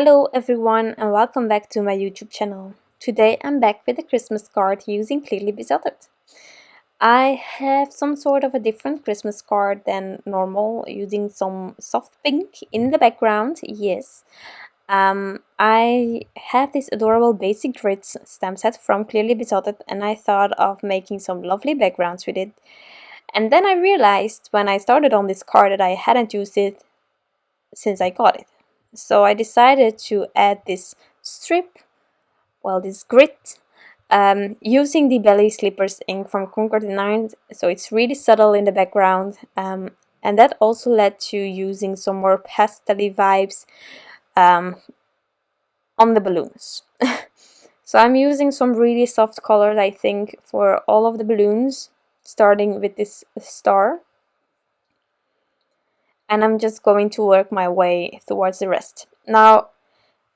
Hello everyone and welcome back to my YouTube channel. Today I'm back with a Christmas card using Clearly Besotted. I have some sort of a different Christmas card than normal, using some soft pink in the background, yes. I have this adorable basic grid stamp set from Clearly Besotted and I thought of making some lovely backgrounds with it. And then I realized when I started on this card that I hadn't used it since I got it. So I decided to add this strip, this grit, using the Ballet Slippers ink from Concord, so it's really subtle in the background, and that also led to using some more pastel-y vibes um, on the balloons. So I'm using some really soft colors, I think, for all of the balloons, starting with this star. And I'm just going to work my way towards the rest. Now,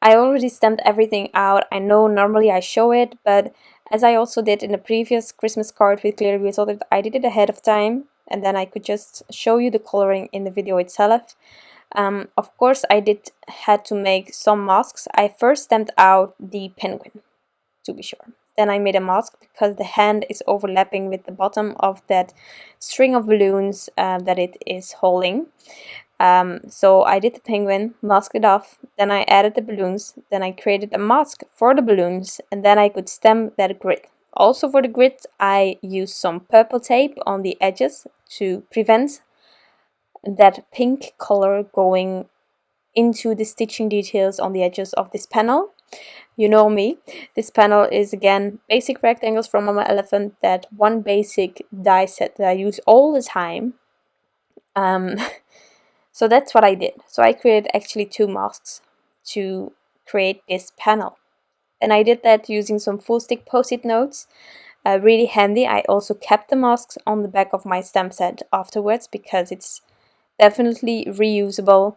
I already stamped everything out. I know normally I show it, but as I also did in the previous Christmas card with Clearly Besotted, I did it ahead of time, and then I could just show you the coloring in the video itself. Of course, I had to make some masks. I first stamped out the penguin, to be sure. Then I made a mask because the hand is overlapping with the bottom of that string of balloons that it is holding. So I did the penguin, masked it off, then I added the balloons, then I created a mask for the balloons, and then I could stamp that grid. Also for the grid, I used some purple tape on the edges to prevent that pink color going into the stitching details on the edges of this panel. You know me, this panel is again basic rectangles from Mama Elephant, that one basic die set that I use all the time. So that's what I did. So I created actually two masks to create this panel. And I did that using some full stick post-it notes. Really handy. I also kept the masks on the back of my stamp set afterwards because it's definitely reusable.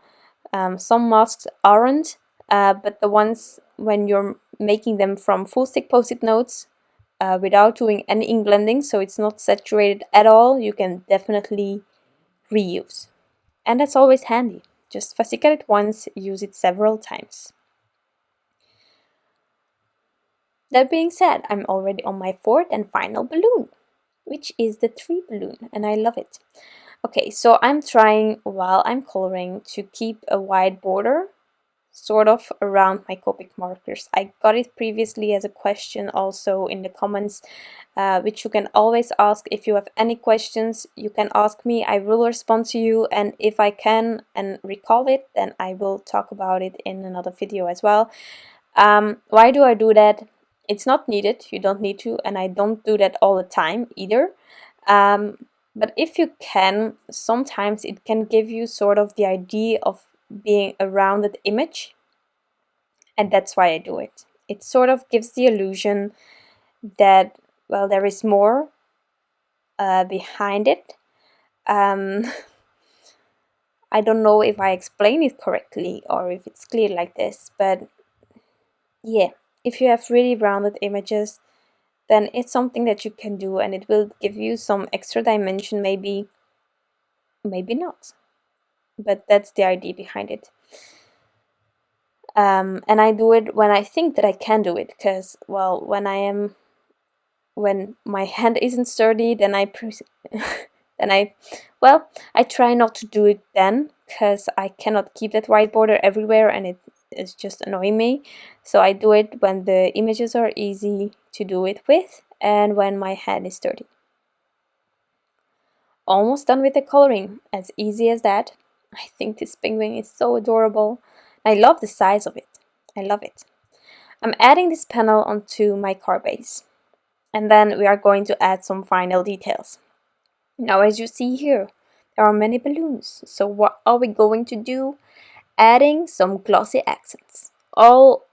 Some masks aren't, but the ones when you're making them from full stick post-it notes without doing any ink blending, so it's not saturated at all, you can definitely reuse. And that's always handy. Just fascicate it once, use it several times. That being said, I'm already on my fourth and final balloon, which is the tree balloon, and I love it. Okay, so I'm trying, while I'm coloring, to keep a wide border sort of around my Copic markers. I got it previously as a question also in the comments, which you can always ask. If you have any questions, you can ask me. I will respond to you, and if I can and recall it, then I will talk about it in another video as well. Why do I do that? It's not needed, you don't need to, and I don't do that all the time either. But if you can, sometimes it can give you sort of the idea of being a rounded image, and that's why I do it. It sort of gives the illusion that, well, there is more behind it. I don't know if I explain it correctly or if it's clear like this, but yeah, if you have really rounded images, then it's something that you can do and it will give you some extra dimension, maybe not. But that's the idea behind it. And I do it when I think that I can do it, because, well, when my hand isn't sturdy, then I try not to do it then, because I cannot keep that white border everywhere and it is just annoying me. So I do it when the images are easy to do it with and when my hand is sturdy. Almost done with the coloring, as easy as that. I think this penguin is so adorable. I love the size of it. I love it. I'm adding this panel onto my card base, and then we are going to add some final details. Now, as you see here, there are many balloons. So what are we going to do? Adding some glossy accents all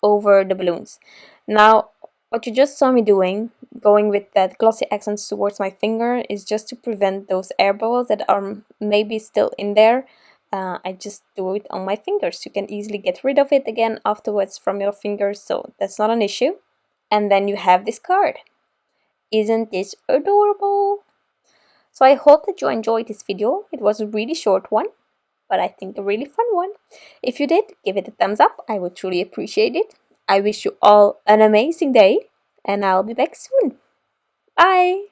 over the balloons. Now, what you just saw me doing, going with that glossy accents towards my finger, is just to prevent those air bubbles that are maybe still in there. I just do it on my fingers. You can easily get rid of it again afterwards from your fingers, so that's not an issue. And then you have this card. Isn't this adorable? So I hope that you enjoyed this video. It was a really short one. but I think a really fun one. If you did, give it a thumbs up. I would truly appreciate it. I wish you all an amazing day, and I'll be back soon. Bye!